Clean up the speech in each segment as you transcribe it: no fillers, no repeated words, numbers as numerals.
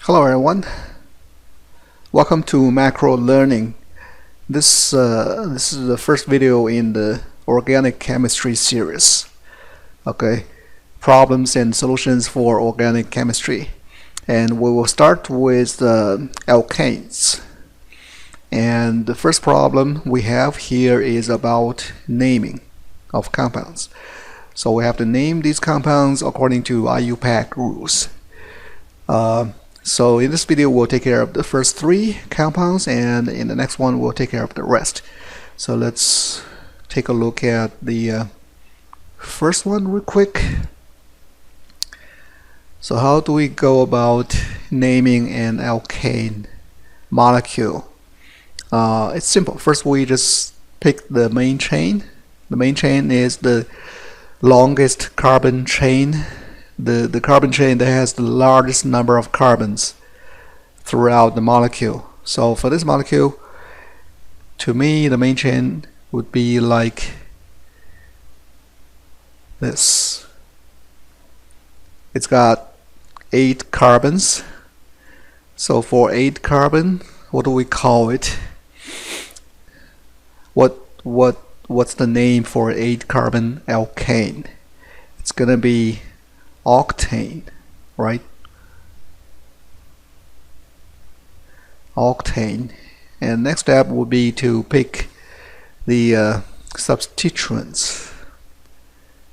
Hello everyone, welcome to MacroLearning. This is the first video in the organic chemistry series. Okay, problems and solutions for organic chemistry, and we will start with alkanes. And the first problem we have here is about naming of compounds. So we have to name these compounds according to IUPAC rules. So in this video we'll take care of the first three compounds, and in the next one we'll take care of the rest. So let's take a look at the first one real quick. So how do we go about naming an alkane molecule? It's simple. First we just pick the main chain. The main chain is the longest carbon chain. The carbon chain that has the largest number of carbons throughout the molecule. So for this molecule, to me, the main chain would be like this. It's got 8 carbons. So for 8 carbon, what do we call it? What's the name for 8 carbon alkane? It's gonna be octane, right? Octane. And next step would be to pick the substituents.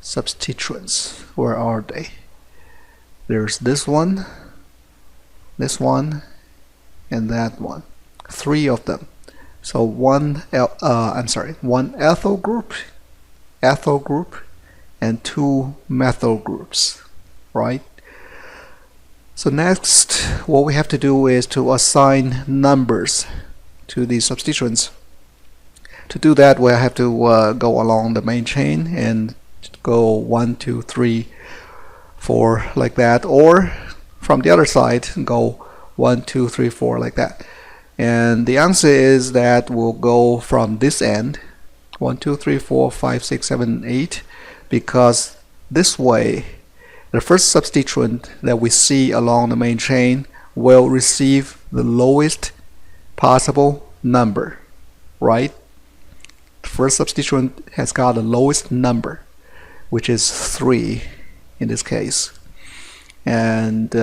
Substituents, where are they? There's this one, and that one. 3 of them. So one ethyl group, and 2 methyl groups, right? So next, what we have to do is to assign numbers to these substituents. To do that, we have to go along the main chain and go 1, 2, 3, 4 like that, or from the other side go 1, 2, 3, 4 like that. And the answer is that we'll go from this end 1, 2, 3, 4, 5, 6, 7, 8, because this way the first substituent that we see along the main chain will receive the lowest possible number, right? The first substituent has got the lowest number, which is 3 in this case. And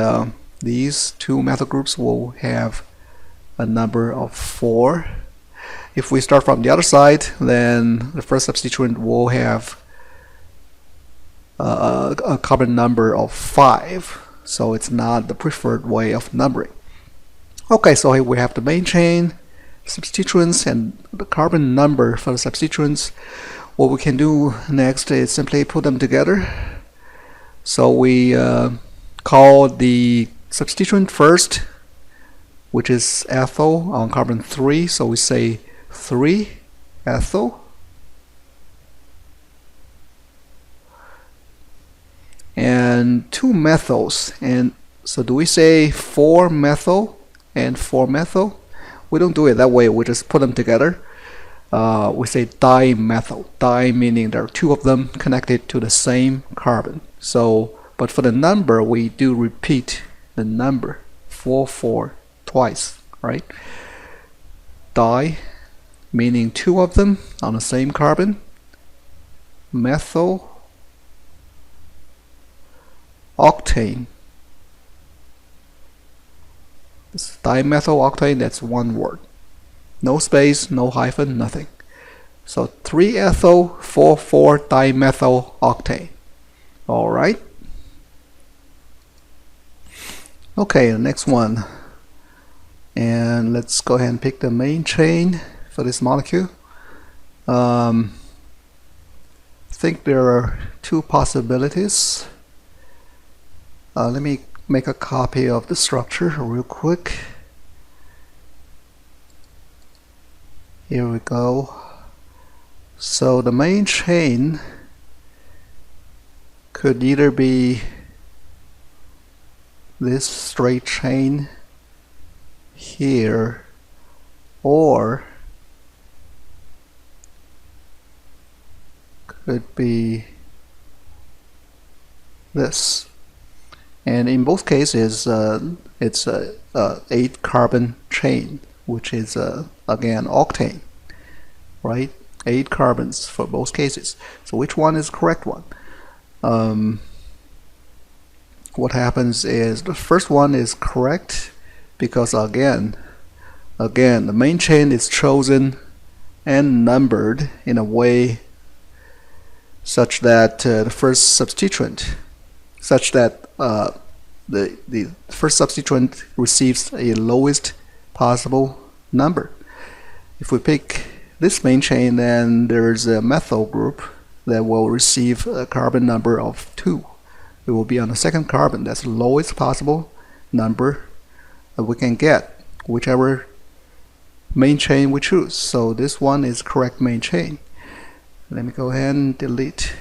these 2 methyl groups will have a number of 4. If we start from the other side, then the first substituent will have a carbon number of 5, so it's not the preferred way of numbering. Okay, so here we have the main chain, substituents, and the carbon number for the substituents. What we can do next is simply put them together. So we call the substituent first, which is ethyl on carbon 3, so we say 3 ethyl. And 2 methyls, and so do we say 4 methyl and 4 methyl? We don't do it that way, we just put them together. We say dimethyl, di meaning there are 2 of them connected to the same carbon. So, but for the number, we do repeat the number 4, 4 twice, right? Di meaning 2 of them on the same carbon. Methyl, octane. This dimethyl octane, that's one word. No space, no hyphen, nothing. So 3 ethyl, 4, 4 dimethyl octane. Alright. Okay, the next one. And let's go ahead and pick the main chain for this molecule. I think there are 2 possibilities. Let me make a copy of the structure real quick. Here we go. So the main chain could either be this straight chain here, or could be this. And in both cases, it's a 8-carbon chain, which is again octane, right? 8 carbons for both cases. So which one is the correct one? What happens is the first one is correct because again the main chain is chosen and numbered in a way such that the first substituent receives a lowest possible number. If we pick this main chain, then there's a methyl group that will receive a carbon number of 2. It will be on the second carbon. That's the lowest possible number that we can get, whichever main chain we choose. So this one is correct main chain. Let me go ahead and delete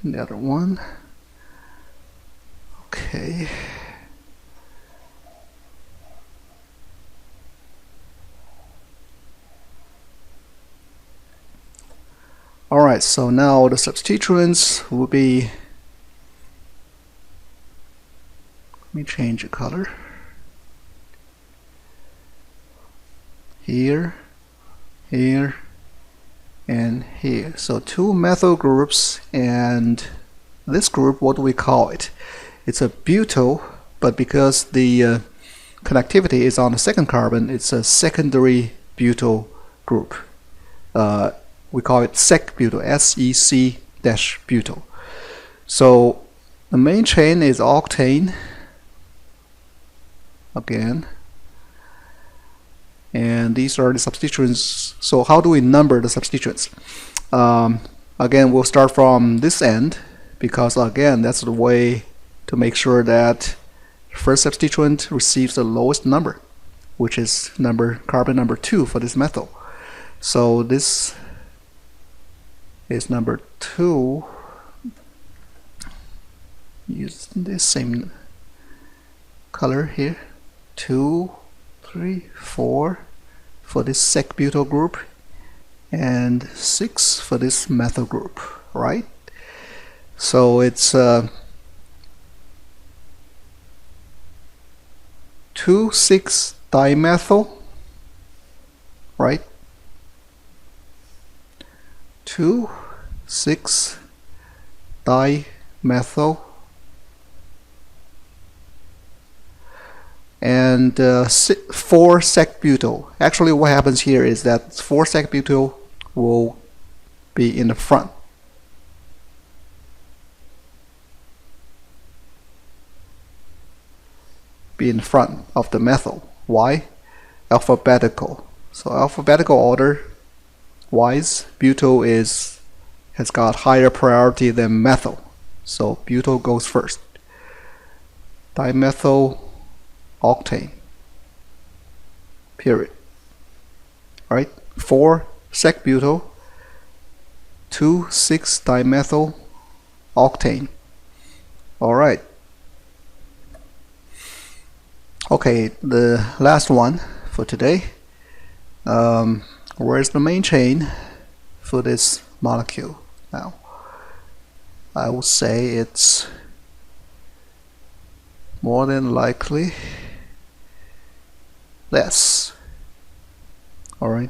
the other one. Okay. Alright, so now the substituents will be, let me change the color. Here, here, and here. So 2 methyl groups, and this group, what do we call it? It's a butyl, but because the connectivity is on the second carbon, it's a secondary butyl group. We call it sec-butyl, SEC-butyl. So the main chain is octane, again, and these are the substituents. So how do we number the substituents? Again, we'll start from this end, because again, that's the way to make sure that the first substituent receives the lowest number, which is carbon number 2 for this methyl. So this is number 2. Use this same color here. 2, 3, 4 for this sec-butyl group, and 6 for this methyl group, right? So it's 2,6-dimethyl, right? 2,6-dimethyl, and 4-sec-butyl. Actually, what happens here is that 4-sec-butyl will be in the front. Be in front of the methyl. Why? Alphabetical. So alphabetical order wise, butyl has got higher priority than methyl. So butyl goes first. Dimethyl octane. Period. Right? 4-sec-butyl, 2,6-dimethyl octane. Alright. Okay, the last one for today. Where's the main chain for this molecule? Now, I will say it's more than likely this. Alright,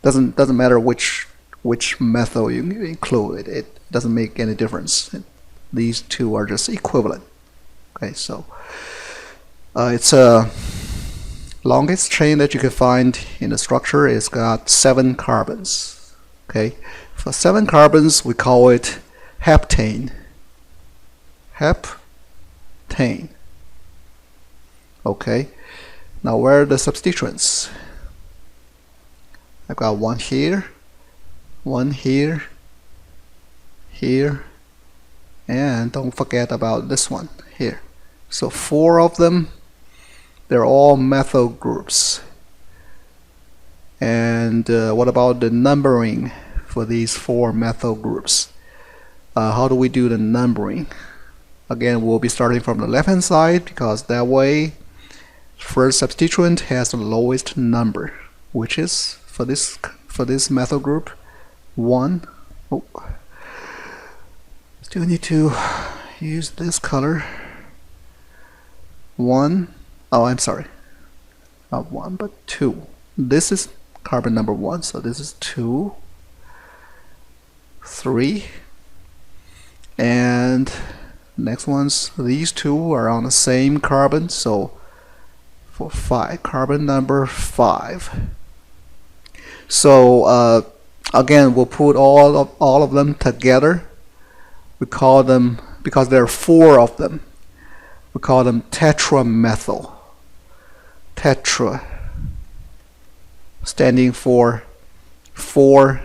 doesn't matter which methyl you include. It doesn't make any difference. These two are just equivalent. Okay, so it's a longest chain that you can find in the structure. It's got 7 carbons. Okay, for 7 carbons we call it heptane. Heptane. Okay, now where are the substituents? I've got one here, here, and don't forget about this one here. So 4 of them, they're all methyl groups. And what about the numbering for these 4 methyl groups? How do we do the numbering? Again, we'll be starting from the left hand side, because that way first substituent has the lowest number, which is for this methyl group 1. Oh, still need to use this color. 1. Oh, I'm sorry. Not 1, but 2. This is carbon number 1, so this is 2, 3, and next ones, these two are on the same carbon, so for 5, carbon number 5. So again, we'll put all of them together. We call them, because there are 4 of them, we call them tetramethyl. Tetra, standing for 4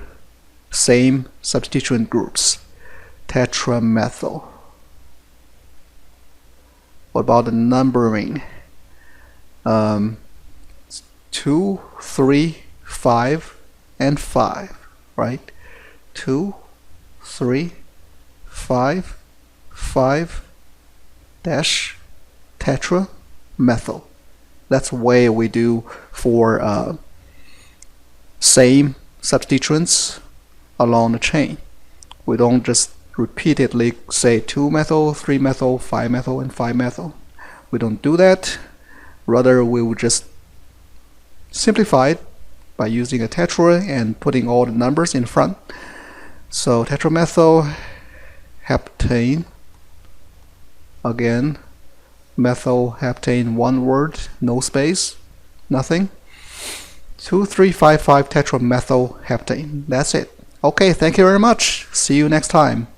same substituent groups. Tetramethyl. What about the numbering? 2, 3, 5, and 5, right? 2, 3, 5, 5 dash tetramethyl. That's the way we do for same substituents along the chain. We don't just repeatedly say 2-methyl, 3-methyl, 5-methyl, and 5-methyl. We don't do that. Rather, we will just simplify it by using a tetra and putting all the numbers in front. So tetramethyl heptane, again, methyl heptane, one word, no space, nothing. 2355 tetramethyl heptane. That's it. Okay, thank you very much. See you next time.